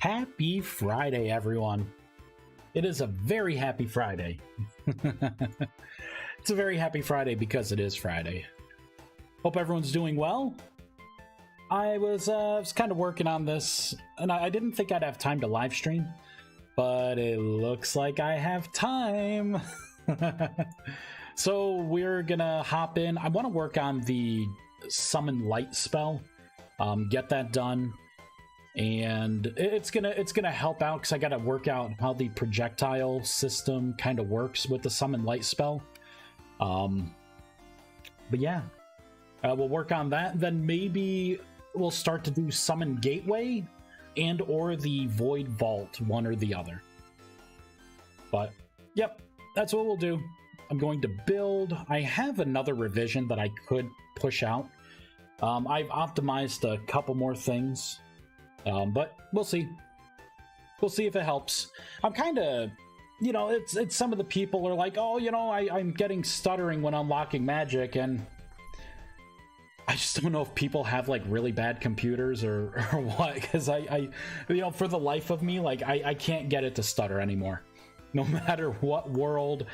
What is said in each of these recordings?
Happy Friday, everyone. It is a very happy Friday. It's a very happy Friday because it is Friday. Hope everyone's doing well. I was kind of working on this, and I didn't think I'd have time to live stream, but it looks like I have time. So we're gonna hop in. I want to work on the summon light spell, get that done, and it's gonna help out because I gotta work out how the projectile system kind of works with the summon light spell. But yeah, we'll work on that. Then maybe we'll start to do summon gateway and or the void vault, one or the other. But yep, that's what we'll do. I'm going to build. I have another revision that I could push out. I've optimized a couple more things, but we'll see. We'll see if it helps. I'm kind of, you know, it's some of the people are like, oh, you know, I'm getting stuttering when unlocking magic, and I just don't know if people have like really bad computers or what, because I you know, for the life of me, like I can't get it to stutter anymore. No matter what world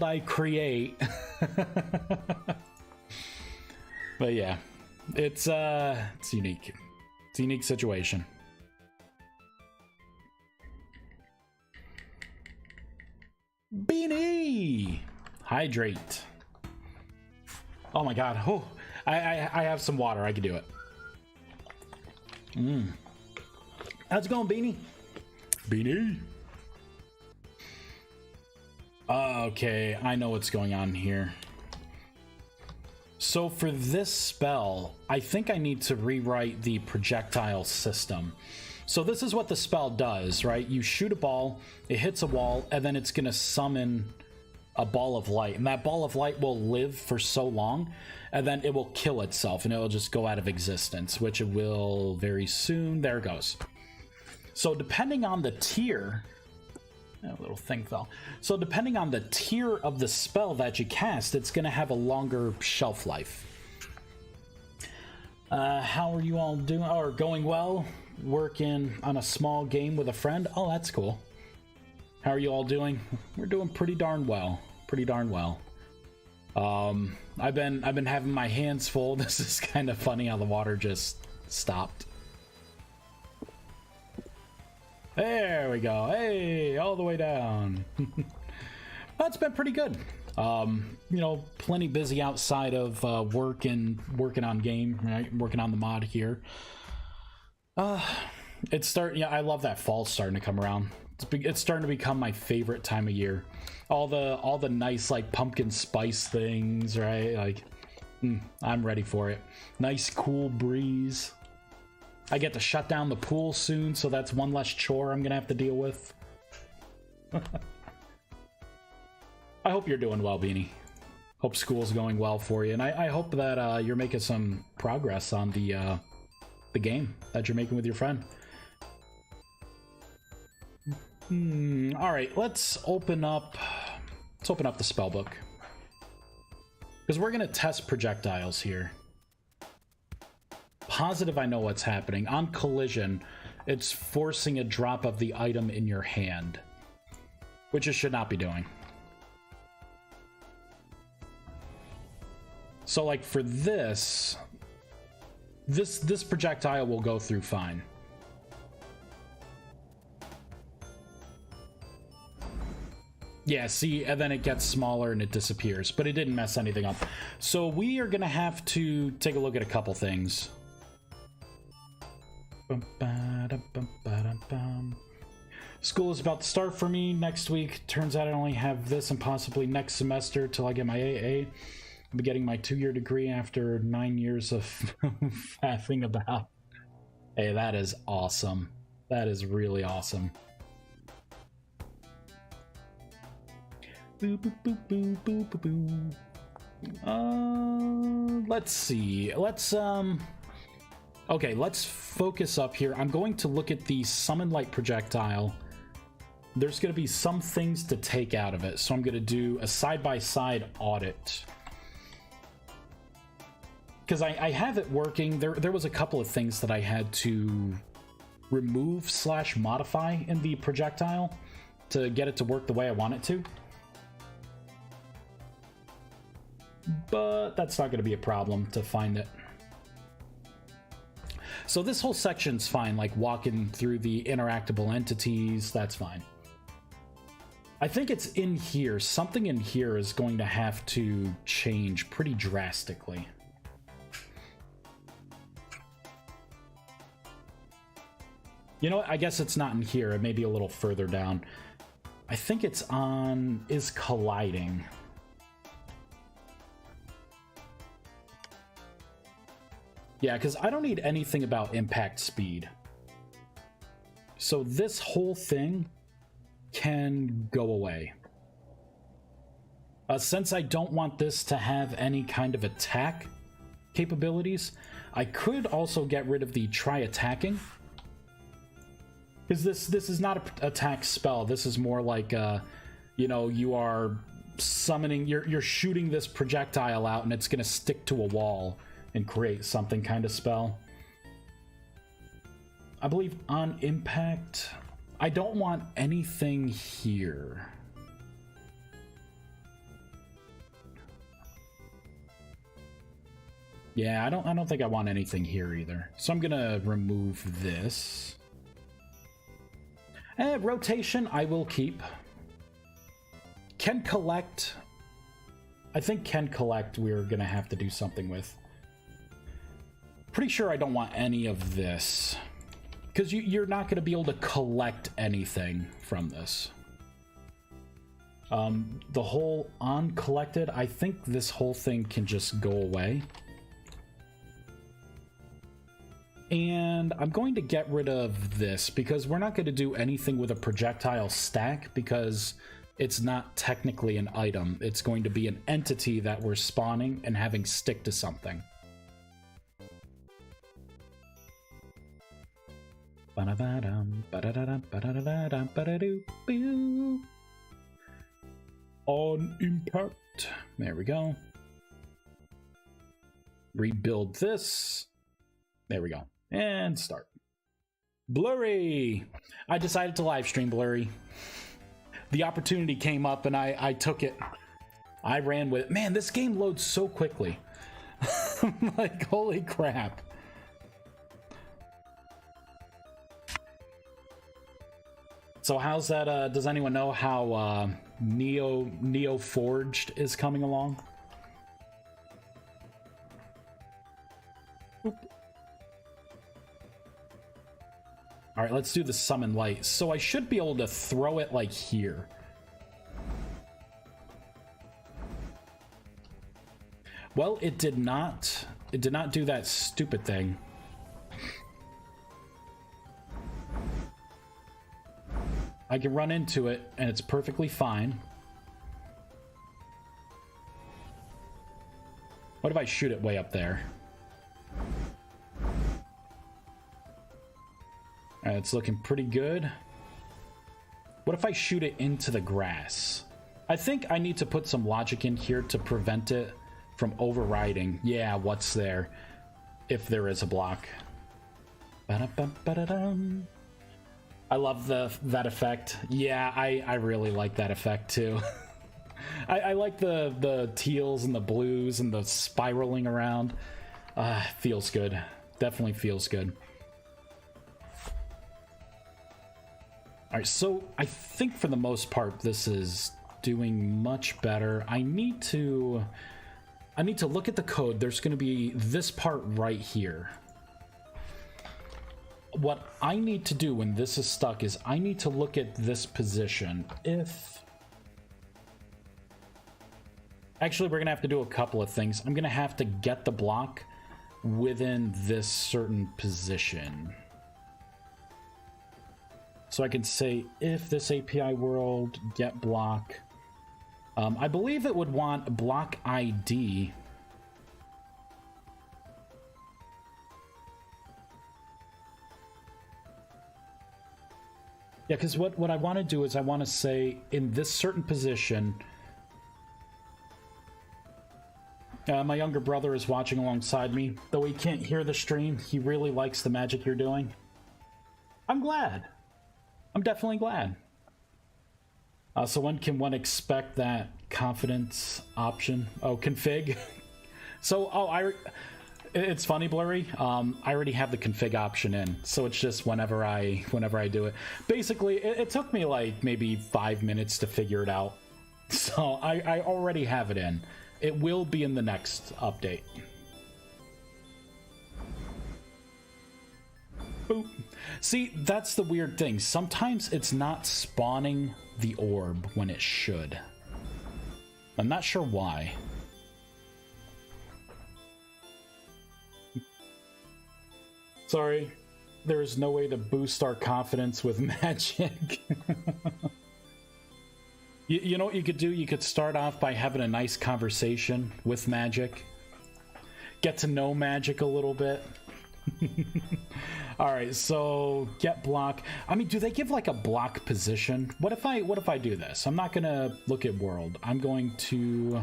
I create. But yeah, it's unique. It's a unique situation. Beanie! Hydrate. Oh my god. Oh, I have some water. I can do it. How's it going, Beanie? Beanie? Okay, I know what's going on here. So for this spell, I think I need to rewrite the projectile system. So this is what the spell does, right? You shoot a ball, it hits a wall, and then it's going to summon a ball of light. And that ball of light will live for so long, and then it will kill itself, and it will just go out of existence, which it will very soon. There it goes. So depending on the tier... A little thing fell. So depending on the tier of the spell that you cast, it's going to have a longer shelf life. How are you all doing? Or going well? Working on a small game with a friend? Oh, that's cool. How are you all doing? We're doing pretty darn well. Pretty darn well. I've been having my hands full. This is kind of funny how the water just stopped. There we go. Hey, all the way down. That's been pretty good. You know, plenty busy outside of work and working on game, right? Working on the mod here. Yeah, I love that fall starting to come around. It's starting to become my favorite time of year. All the nice like pumpkin spice things, right? Like, I'm ready for it. Nice cool breeze. I get to shut down the pool soon, so that's one less chore I'm gonna have to deal with. I hope you're doing well, Beanie. Hope school's going well for you, and I hope that you're making some progress on the game that you're making with your friend. All right, let's open up the spell book, because we're gonna test projectiles here. Positive I know what's happening. On collision, it's forcing a drop of the item in your hand, which it should not be doing. So like for this projectile will go through fine. Yeah, see, and then it gets smaller and it disappears, but it didn't mess anything up. So we are gonna have to take a look at a couple things. School is about to start for me next week. Turns out I only have this and possibly next semester till I get my AA. I'll be getting my 2-year degree after 9 years of faffing about. Hey, that is awesome. That is really awesome. Boo, boo, boo, boo, boo, boo, boo. Let's see. Okay, let's focus up here. I'm going to look at the summon light projectile. There's going to be some things to take out of it, so I'm going to do a side-by-side audit. Because I have it working. There was a couple of things that I had to remove / modify in the projectile to get it to work the way I want it to. But that's not going to be a problem to find it. So this whole section's fine, like walking through the interactable entities, that's fine. I think it's in here. Something in here is going to have to change pretty drastically. You know what? I guess it's not in here. It may be a little further down. I think it's on is colliding. Yeah, because I don't need anything about impact speed. So this whole thing can go away. Since I don't want this to have any kind of attack capabilities, I could also get rid of the try attacking. Because this is not an attack spell. This is more like, you know, you are summoning, you're shooting this projectile out and it's going to stick to a wall and create something kind of spell. I believe on impact, I don't want anything here. Yeah, I don't think I want anything here either. So I'm gonna remove this. Rotation, I will keep. Can collect. I think can collect we're gonna have to do something with. Pretty sure I don't want any of this. Because you're not going to be able to collect anything from this. The whole uncollected, I think this whole thing can just go away. And I'm going to get rid of this because we're not going to do anything with a projectile stack because it's not technically an item. It's going to be an entity that we're spawning and having stick to something. On impact. There we go. Rebuild this. There we go. And start. Blurry! I decided to live stream Blurry. The opportunity came up and I took it. I ran with it. Man, this game loads so quickly. Like, holy crap. So how's that, does anyone know how Neo Forged is coming along? Oop. All right, let's do the summon light. So I should be able to throw it like here. Well, it did not do that stupid thing. I can run into it, and it's perfectly fine. What if I shoot it way up there? Alright, it's looking pretty good. What if I shoot it into the grass? I think I need to put some logic in here to prevent it from overriding. Yeah, what's there? If there is a block. Ba-da-ba-ba-da-dum. I love that effect. Yeah, I really like that effect too. I like the teals and the blues and the spiraling around. Feels good. Definitely feels good. Alright, so I think for the most part this is doing much better. I need to look at the code. There's going to be this part right here. What I need to do when this is stuck is I need to look at this position. Actually, we're going to have to do a couple of things. I'm going to have to get the block within this certain position. So I can say if this API world get block. I believe it would want block ID. Yeah, because what I want to do is I want to say in this certain position. My younger brother is watching alongside me. Though he can't hear the stream, he really likes the magic you're doing. I'm glad. I'm definitely glad. So when can one expect that confidence option? Oh, config. So, it's funny, Blurry. I already have the config option in, so it's just whenever I do it. Basically, it took me like maybe 5 minutes to figure it out. So I already have it in. It will be in the next update. Boop. See, that's the weird thing. Sometimes it's not spawning the orb when it should. I'm not sure why. Sorry, there is no way to boost our confidence with magic. You know what you could do? You could start off by having a nice conversation with magic. Get to know magic a little bit. Alright, so get block. I mean, do they give like a block position? What if I do this? I'm not gonna look at world. I'm going to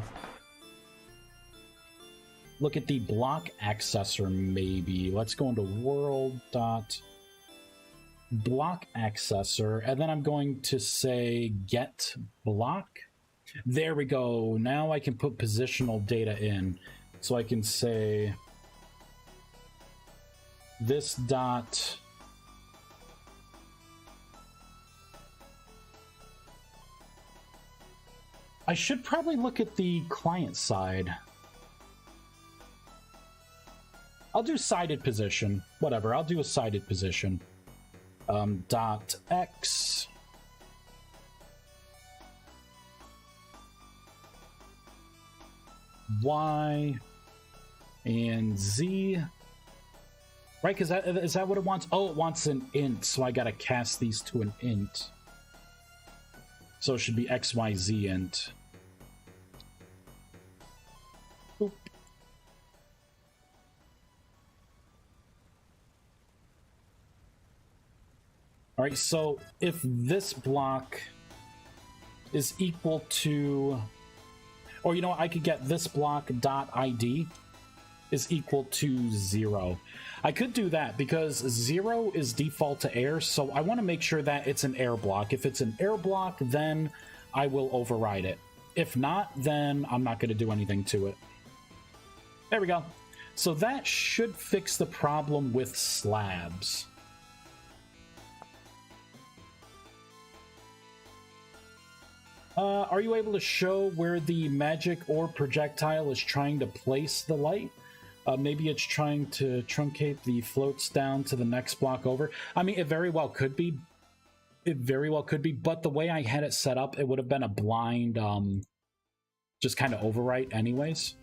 look at the block accessor, maybe. Let's go into world dot block accessor, and then I'm going to say get block. There we go. Now I can put positional data in. So I can say this dot I should probably look at the client side. I'll do sided position. Whatever, I'll do a sided position. Dot X Y and Z. Right, because is that what it wants? Oh, it wants an int, so I gotta cast these to an int. So it should be XYZ int. Boop. All right, so if this block is equal to, or you know what, I could get this block dot ID is equal to 0. I could do that because 0 is default to air, so I want to make sure that it's an air block. If it's an air block, then I will override it. If not, then I'm not going to do anything to it. There we go. So that should fix the problem with slabs. Are you able to show where the magic or projectile is trying to place the light? Maybe it's trying to truncate the floats down to the next block over. I mean, it very well could be. It very well could be, but the way I had it set up, it would have been a blind, just kind of overwrite anyways.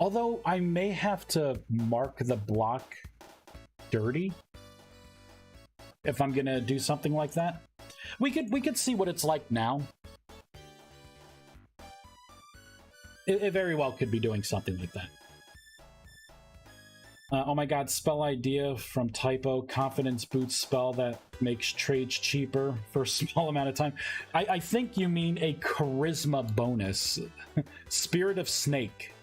Although I may have to mark the block dirty if I'm gonna do something like that. We could see what it's like now. It very well could be doing something like that. Oh my god, spell idea from typo. Confidence boost spell that makes trades cheaper for a small amount of time. I think you mean a charisma bonus. Spirit of Snake.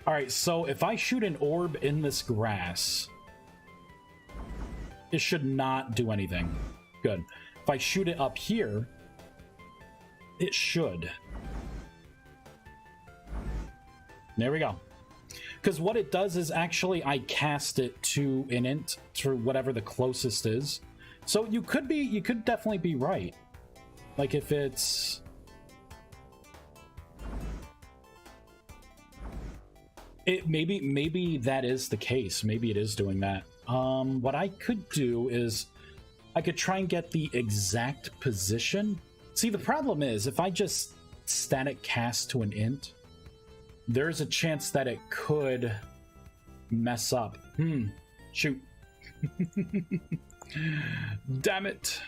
Alright, so if I shoot an orb in this grass, it should not do anything. Good. If I shoot it up here, it should. There we go. Because what it does is actually I cast it to an int, to whatever the closest is. So you could definitely be right. Like if it's... Maybe that is the case. Maybe it is doing that. What I could do is I could try and get the exact position. See, the problem is if I just static cast to an int, there's a chance that it could mess up. Shoot. Damn it.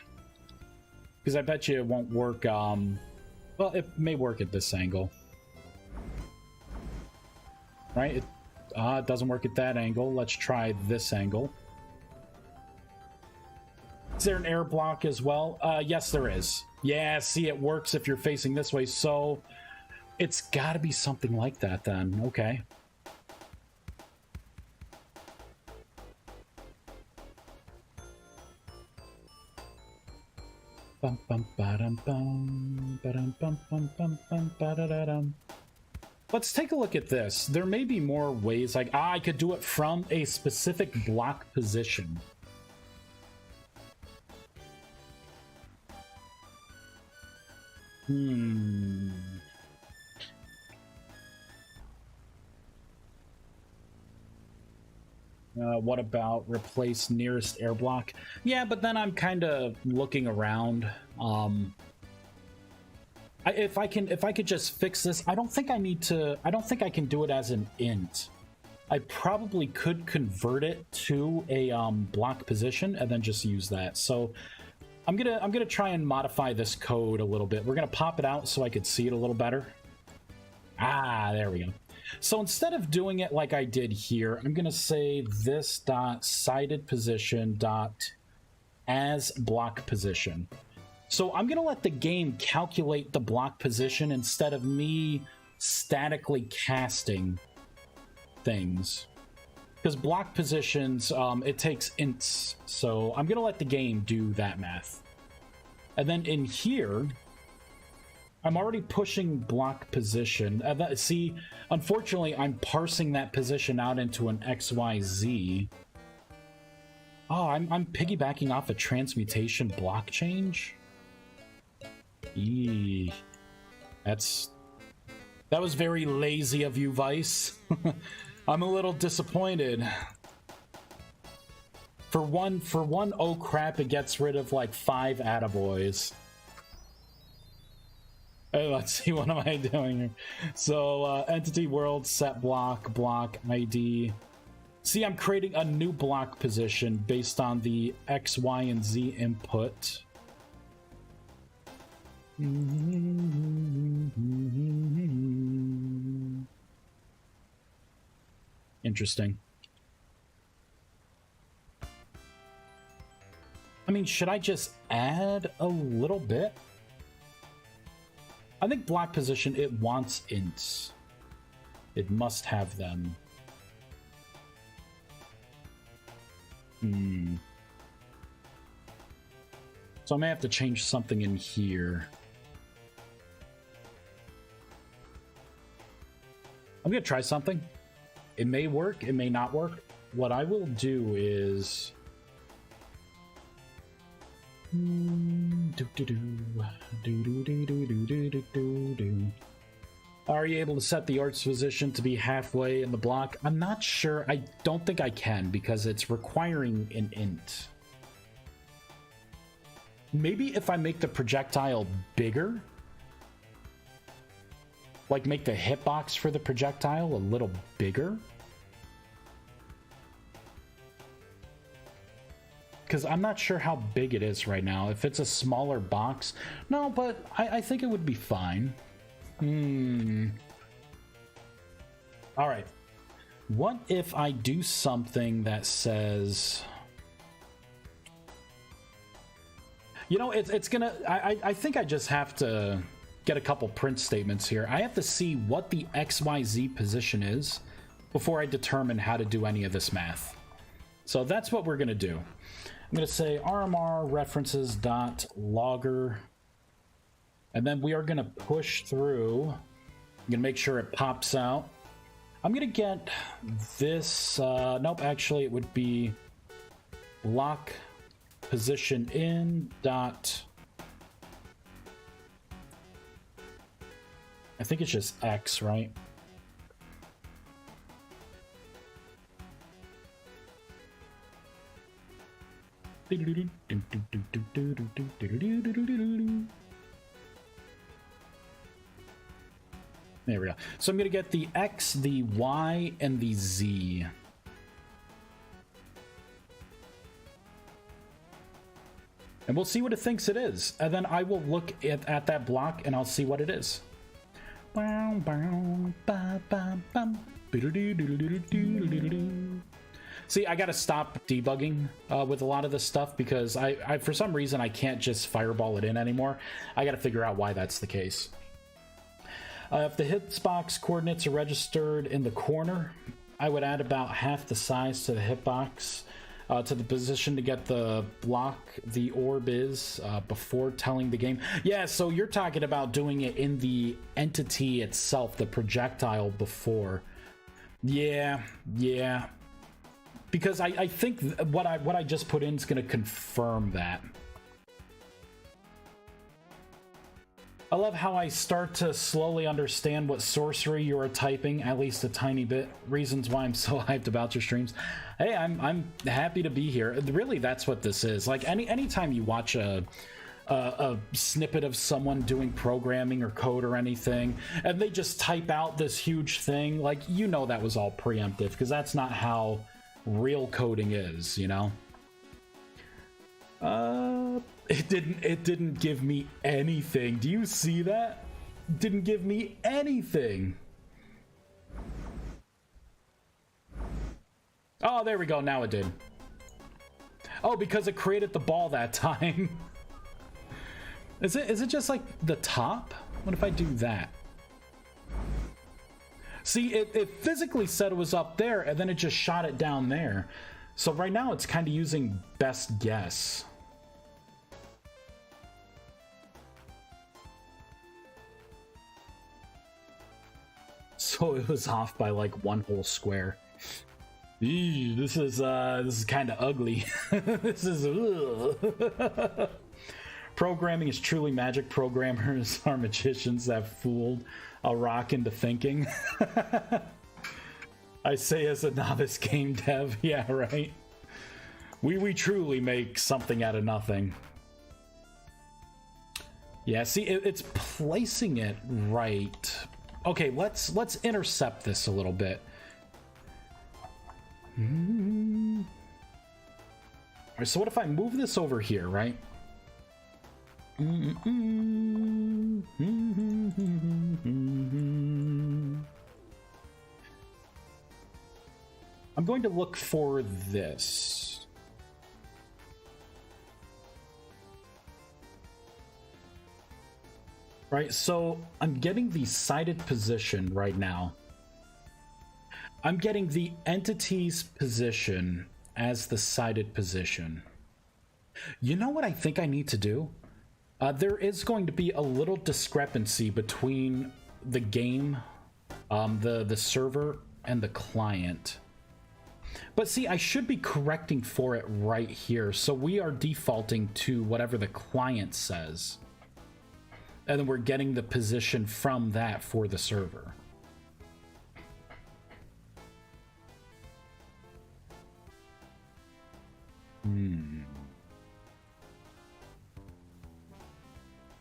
Because I bet you it won't work. Well, it may work at this angle. Right? It doesn't work at that angle. Let's try this angle. Is there an air block as well? Yes, there is. Yeah, see, it works if you're facing this way, so it's got to be something like that then. Okay. Bum, bum, ba-dum, bum, ba-dum, bum, bum, bum, bum, ba-da-da-dum. Let's take a look at this. There may be more ways, like, I could do it from a specific block position. What about replace nearest air block? Yeah, but then I'm kind of looking around. If I could just fix this, I don't think I need to. I don't think I can do it as an int. I probably could convert it to a block position and then just use that. So I'm gonna try and modify this code a little bit. We're gonna pop it out so I could see it a little better. Ah, there we go. So instead of doing it like I did here, I'm gonna say this dot sided position dot as block position. So I'm gonna let the game calculate the block position instead of me statically casting things, because block positions, it takes ints. So I'm gonna let the game do that math. And then in here, I'm already pushing block position. See, unfortunately, I'm parsing that position out into an XYZ. Oh, I'm piggybacking off a transmutation block change? Eee. That was very lazy of you, Vice. I'm a little disappointed. For one oh crap, it gets rid of like 5 attaboys. Hey, let's see, what am I doing here? So, entity world, set block, block ID. See, I'm creating a new block position based on the X, Y, and Z input. Interesting. I mean, should I just add a little bit? I think block position, it wants ints. It must have them. So I may have to change something in here. I'm gonna try something. It may work, it may not work. What I will do is... Are you able to set the art's position to be halfway in the block? I'm not sure. I don't think I can because it's requiring an int. Maybe if I make the projectile bigger, like make the hitbox for the projectile a little bigger. Because I'm not sure how big it is right now. If it's a smaller box. No, but I think it would be fine. Alright. What if I do something that says... You know, it's gonna... I think I just have to get a couple print statements here. I have to see what the XYZ position is before I determine how to do any of this math. So that's what we're gonna do. I'm going to say RMR references dot logger, and then we are going to push through. I'm going to make sure it pops out. I'm going to get this. Nope, actually, it would be lock position in dot. I think it's just X, right? There we go. So I'm going to get the X, the Y, and the Z. And we'll see what it thinks it is. And then I will look at that block and I'll see what it is. See, I gotta stop debugging with a lot of this stuff because I for some reason I can't just fireball it in anymore. I gotta figure out why that's the case. If the hitbox coordinates are registered in the corner, I would add about half the size to the hitbox. to the position to get the block the orb is before telling the game. Yeah, so you're talking about doing it in the entity itself, the projectile before. Yeah. Because I think what I just put in is going to confirm that. I love how I start to slowly understand what sorcery you are typing, at least a tiny bit. Reasons why I'm so hyped about your streams. Hey, I'm happy to be here. Really, that's what this is. Like anytime you watch a snippet of someone doing programming or code or anything, and they just type out this huge thing, like, you know that was all preemptive, because that's not how real coding is, you know? It didn't give me anything. Do you see that? Didn't give me anything. Oh, there we go. Now it did. Oh, because it created the ball that time. Is it just like the top? What if I do that? See, it physically said it was up there, and then it just shot it down there. So right now it's kind of using best guess. So it was off by like one whole square. Eee, this is kind of ugly. This is Programming is truly magic. Programmers are magicians that fooled a rock into thinking. I say as a novice game dev, yeah, right. We truly make something out of nothing. Yeah, see, it's placing it right. Okay, let's intercept this a little bit. All right, so what if I move this over here, right? I'm going to look for this. Right, so I'm getting the sighted position right now. I'm getting the entity's position as the sighted position. You know what I think I need to do? There is going to be a little discrepancy between the game, the server, and the client. But see, I should be correcting for it right here. So we are defaulting to whatever the client says. And then we're getting the position from that for the server.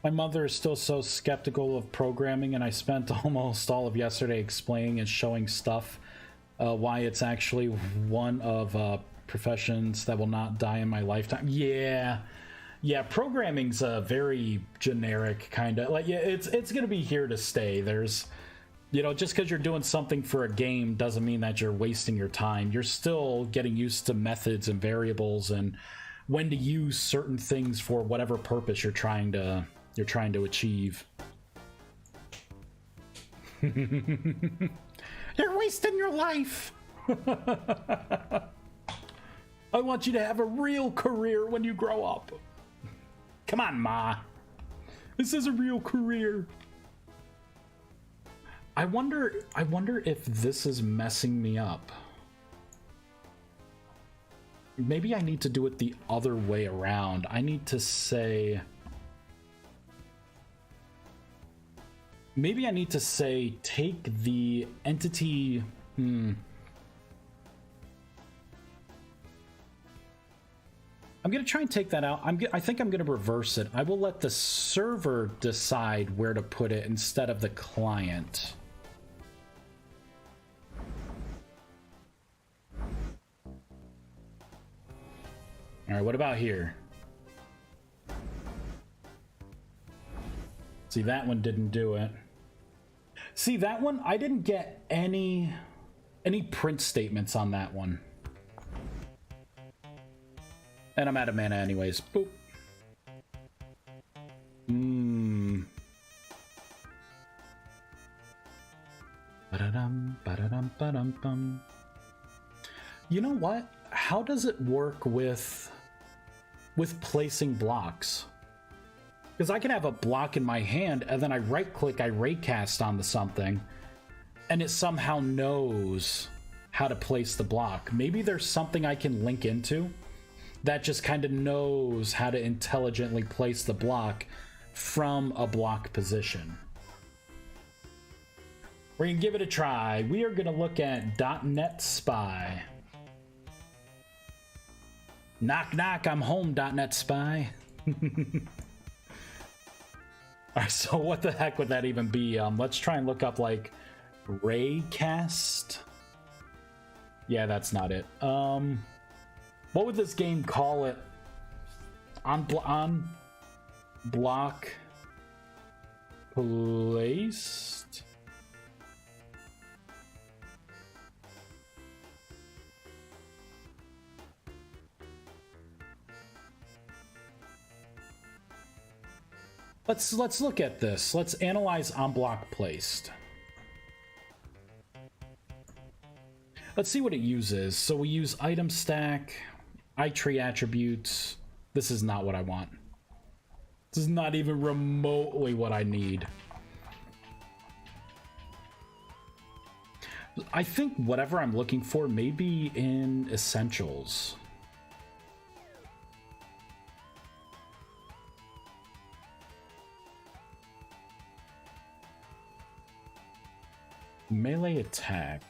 My mother is still so skeptical of programming, and I spent almost all of yesterday explaining and showing stuff why it's actually one of professions that will not die in my lifetime. Yeah, programming's a very generic kind of, like, yeah, it's gonna be here to stay. There's, you know, just because you're doing something for a game doesn't mean that you're wasting your time. You're still getting used to methods and variables and when to use certain things for whatever purpose you're trying to achieve. You're wasting your life. I want you to have a real career when you grow up. Come on, Ma. This is a real career. I wonder if this is messing me up. Maybe I need to do it the other way around. I need to say... Maybe I need to say, take the entity... I'm going to try and take that out. I think I'm going to reverse it. I will let the server decide where to put it instead of the client. All right, what about here? See, that one didn't do it. See, that one, I didn't get any print statements on that one. And I'm out of mana anyways. Boop. Ba-da-dum, ba-da-dum, ba-dum-bum. You know what? how does it work with placing blocks? Because I can have a block in my hand, and then I right-click, I raycast onto something, and it somehow knows how to place the block. Maybe there's something I can link into that just kind of knows how to intelligently place the block from a block position. We're gonna give it a try. We are gonna look at .NET Spy. Knock, knock, I'm home, .NET Spy. Alright, so what the heck would that even be? Let's try and look up, like, raycast? Yeah, that's not it. What would this game call it? On block placed? Let's look at this. Let's analyze on block placed. Let's see what it uses. So we use item stack, iTree attributes. This is not what I want. This is not even remotely what I need. I think whatever I'm looking for may be in essentials. Melee attack.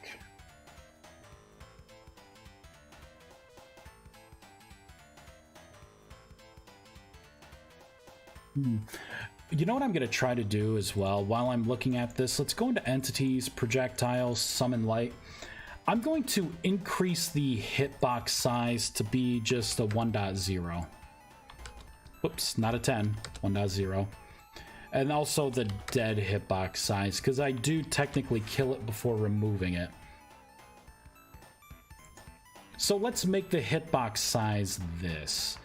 You know what I'm going to try to do as well while I'm looking at this? Let's go into entities, projectiles, summon light. I'm going to increase the hitbox size to be just a 1.0. Whoops, not a 10, 1.0. And also the dead hitbox size, because I do technically kill it before removing it. So let's make the hitbox size this.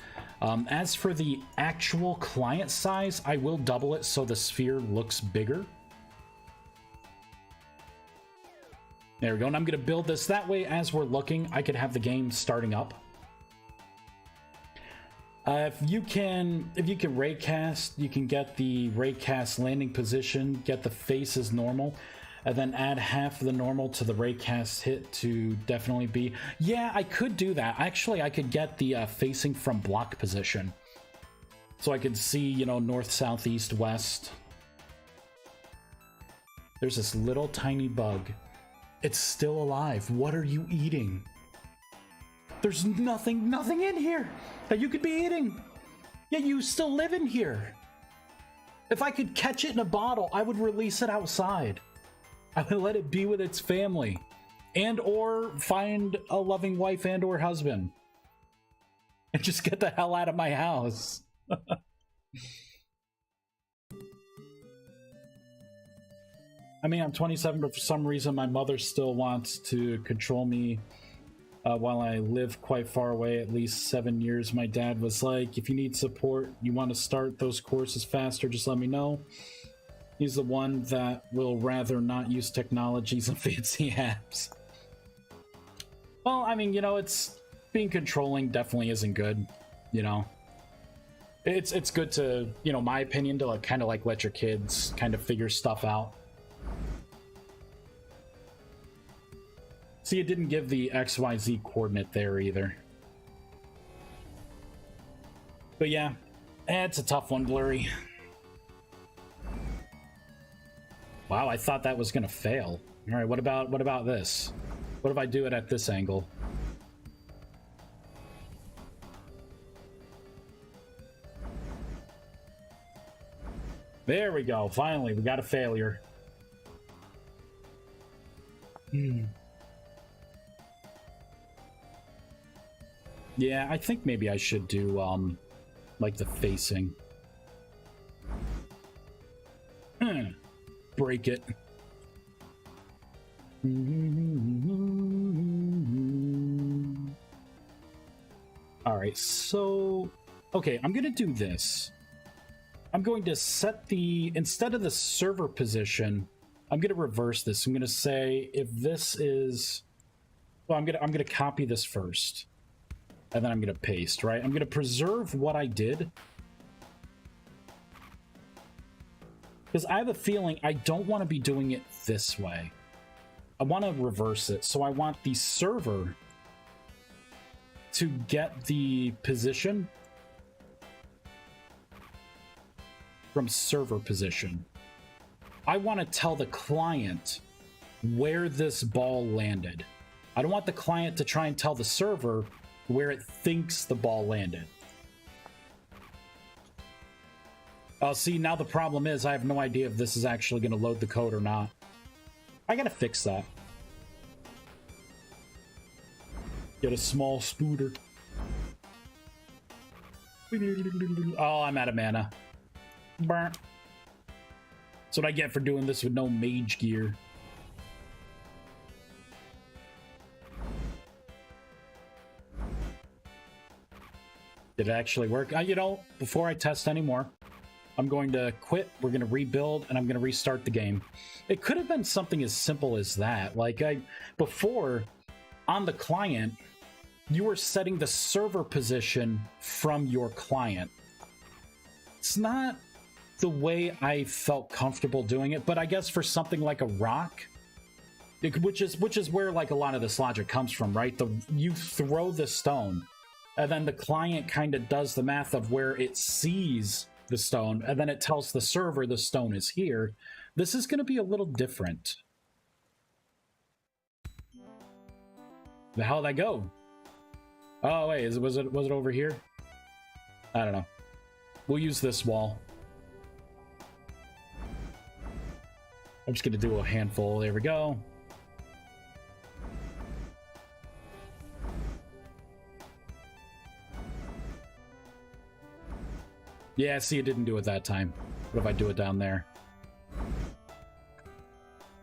As for the actual client size, I will double it so the sphere looks bigger. There we go, and I'm going to build this. That way, as we're looking, I could have the game starting up. If you can raycast, you can get the raycast landing position, get the face as normal, and then add half of the normal to the raycast hit to definitely be... Yeah, I could do that. Actually, I could get the facing from block position. So I could see, you know, north, south, east, west. There's this little tiny bug. It's still alive. What are you eating? There's nothing in here that you could be eating. Yet you still live in here. If I could catch it in a bottle, I would release it outside. I would let it be with its family, and or find a loving wife and or husband, and just get the hell out of my house. I mean, I'm 27, but for some reason my mother still wants to control me while I live quite far away, at least 7 years. My dad was like, if you need support, you want to start those courses faster, just let me know. He's the one that will rather not use technologies and fancy apps. Well, I mean, you know, it's being controlling definitely isn't good, you know. It's good to, you know, my opinion, to like kind of like let your kids kind of figure stuff out. See, it didn't give the XYZ coordinate there either. But yeah, it's a tough one, Blurry. Wow, I thought that was gonna fail. All right, what about this? What if I do it at this angle? There we go. Finally, we got a failure. Yeah, I think maybe I should do like the facing. Break it. All right, so okay, I'm gonna do this. I'm going to set the, instead of the server position, I'm gonna reverse this. I'm gonna say if this is, well, I'm gonna copy this first. and then I'm going to paste, right? I'm going to preserve what I did, because I have a feeling I don't want to be doing it this way. I want to reverse it. So I want the server to get the position from server position. I want to tell the client where this ball landed. I don't want the client to try and tell the server where it thinks the ball landed. Oh, see, now the problem is I have no idea if this is actually going to load the code or not. I gotta fix that. Get a small scooter. Oh, I'm out of mana. Burn. That's what I get for doing this with no mage gear. Did it actually work? You know, before I test anymore, I'm going to quit, we're going to rebuild, and I'm going to restart the game. It could have been something as simple as that. Like, before, on the client, you were setting the server position from your client. It's not the way I felt comfortable doing it, but I guess for something like a rock, which is where, like, a lot of this logic comes from, right? You throw the stone, and then the client kind of does the math of where it sees the stone, and then it tells the server the stone is here. This is going to be a little different. How'd that go? Oh wait, was it over here? I don't know. We'll use this wall. I'm just gonna do a handful. There we go. Yeah, see, it didn't do it that time. What if I do it down there?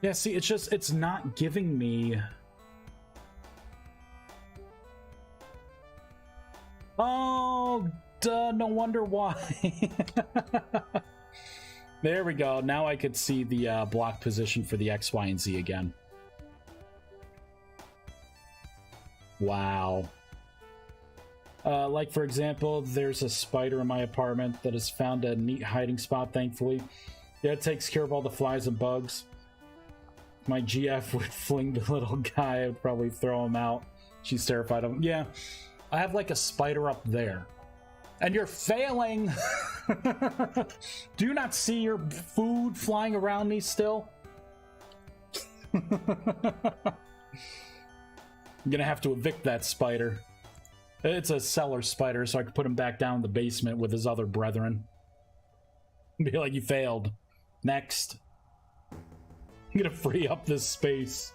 Yeah, see, it's not giving me... Oh, duh, no wonder why. There we go. Now I could see the block position for the X, Y, and Z again. Wow. Like, for example, there's a spider in my apartment that has found a neat hiding spot, thankfully. Yeah, it takes care of all the flies and bugs. My GF would fling the little guy. I would probably throw him out. She's terrified of him. Yeah, I have, like, a spider up there. And you're failing! Do you not see your food flying around me still? I'm gonna have to evict that spider. It's a cellar spider, so I can put him back down in the basement with his other brethren. Be like, you failed. Next. I'm gonna free up this space.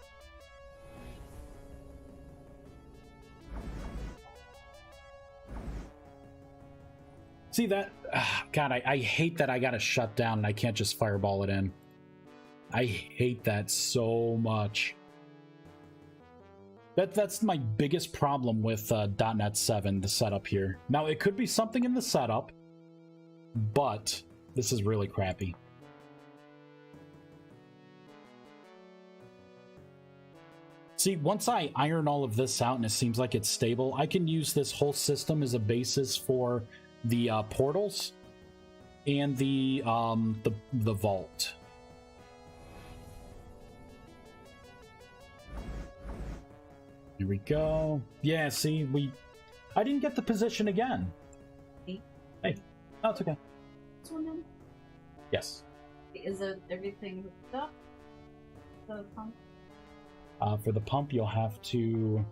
See that? God, I hate that I gotta shut down and I can't just fireball it in. I hate that so much. That's my biggest problem with .NET 7, the setup here. Now, it could be something in the setup, but this is really crappy. See, once I iron all of this out and it seems like it's stable, I can use this whole system as a basis for the portals and the vault. Here we go. Yeah, see, I didn't get the position again. Hey. Oh, it's okay. This one then? Yes. Is it everything hooked up? The pump? For the pump, you'll have to...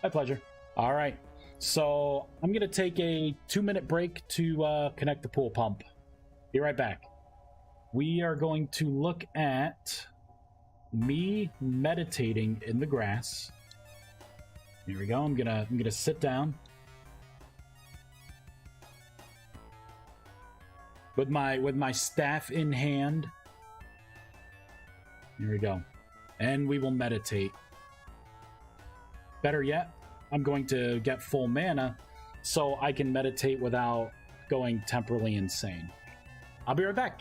My pleasure. All right. So I'm going to take a 2-minute break to connect the pool pump. Be right back. We are going to look at me meditating in the grass. Here we go. I'm gonna sit down. with my staff in hand. Here we go. And we will meditate. Better yet, I'm going to get full mana so I can meditate without going temporarily insane. I'll be right back.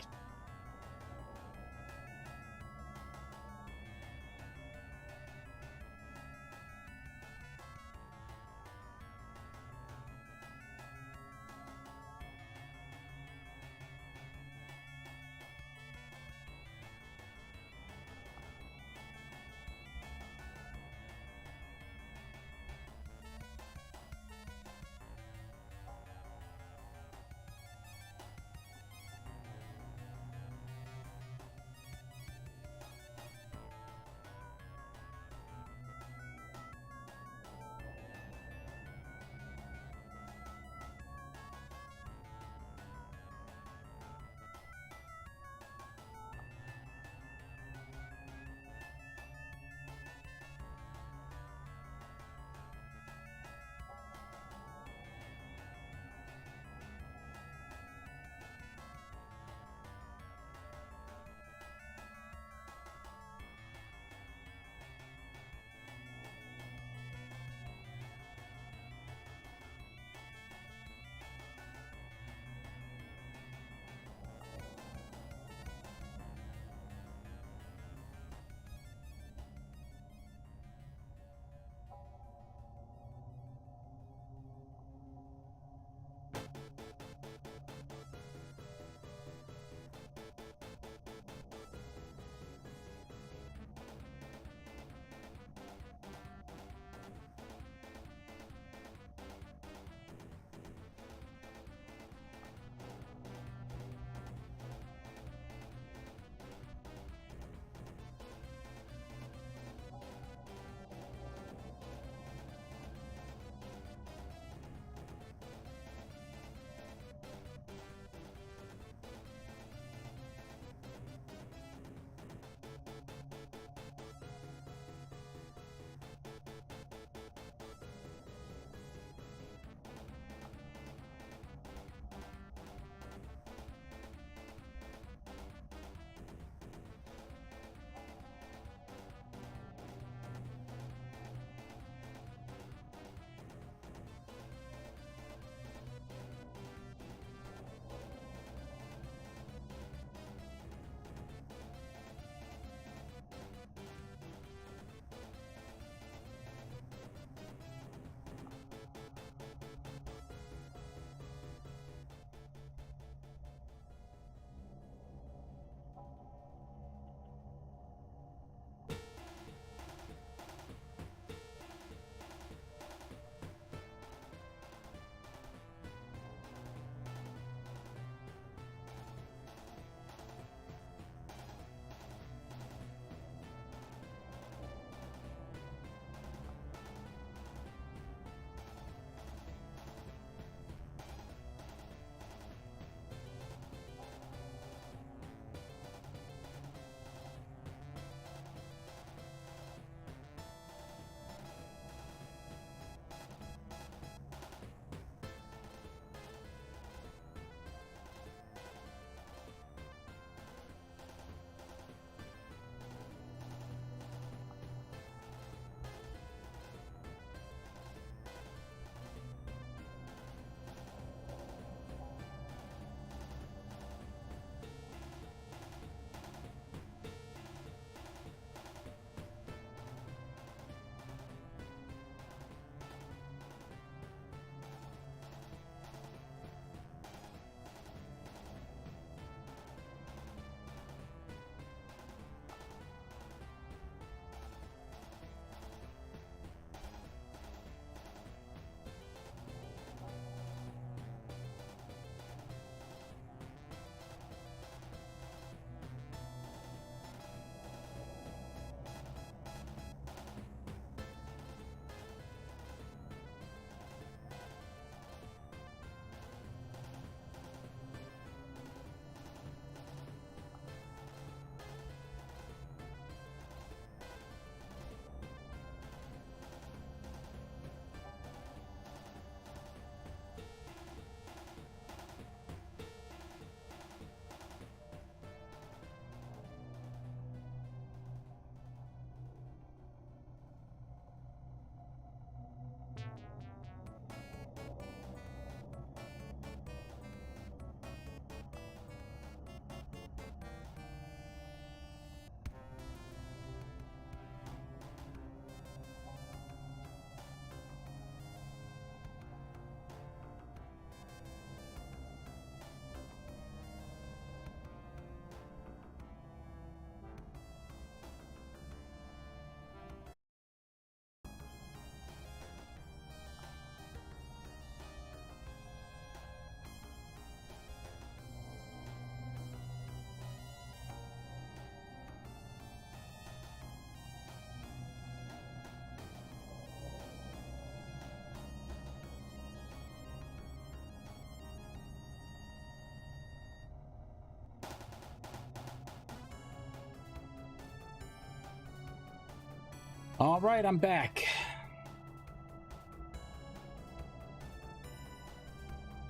All right, I'm back.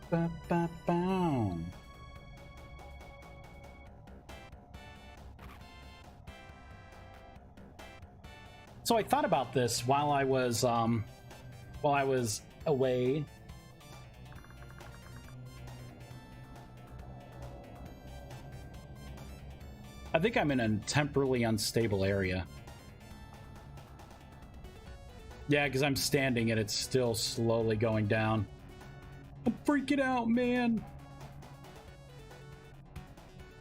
Ba, ba, ba. So I thought about this while I was away. I think I'm in a temporarily unstable area. Yeah, because I'm standing and it's still slowly going down. I'm freaking out, man.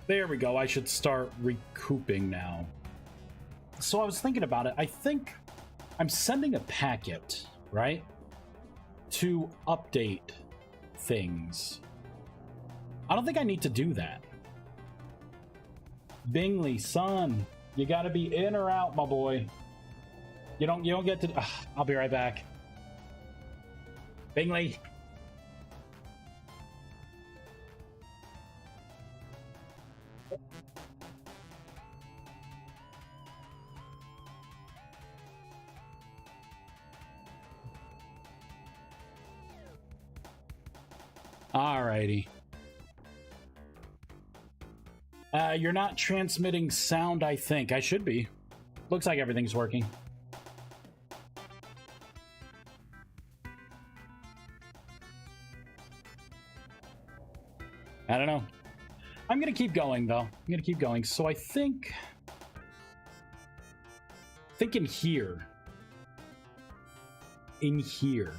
There we go. I should start recouping now. So I was thinking about it. I think I'm sending a packet, right, to update things. I don't think I need to do that. Bingley, son, you gotta be in or out, my boy. You don't get to. I'll be right back. Bingley. Alrighty. You're not transmitting sound, I think. I should be. Looks like everything's working. I don't know. I'm gonna keep going, though. I'm gonna keep going. So I think in here. In here.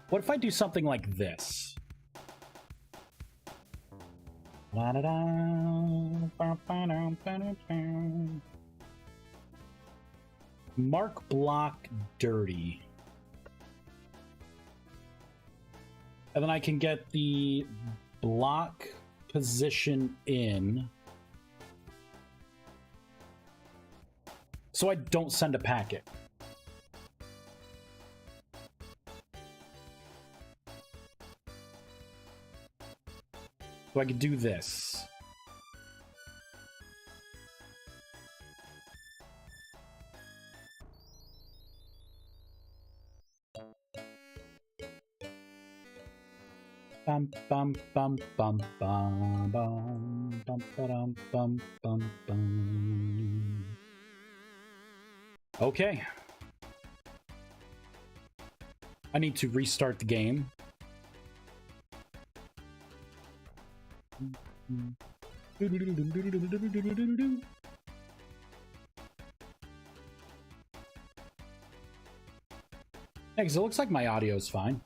What if I do something like this? Mark block dirty. And then I can get the block position in. So I don't send a packet. So I could do this. Bum bum bum bum bum bum bum bum bum bum bum. Okay. I need to restart the game. Yeah, because it looks like my audio is fine.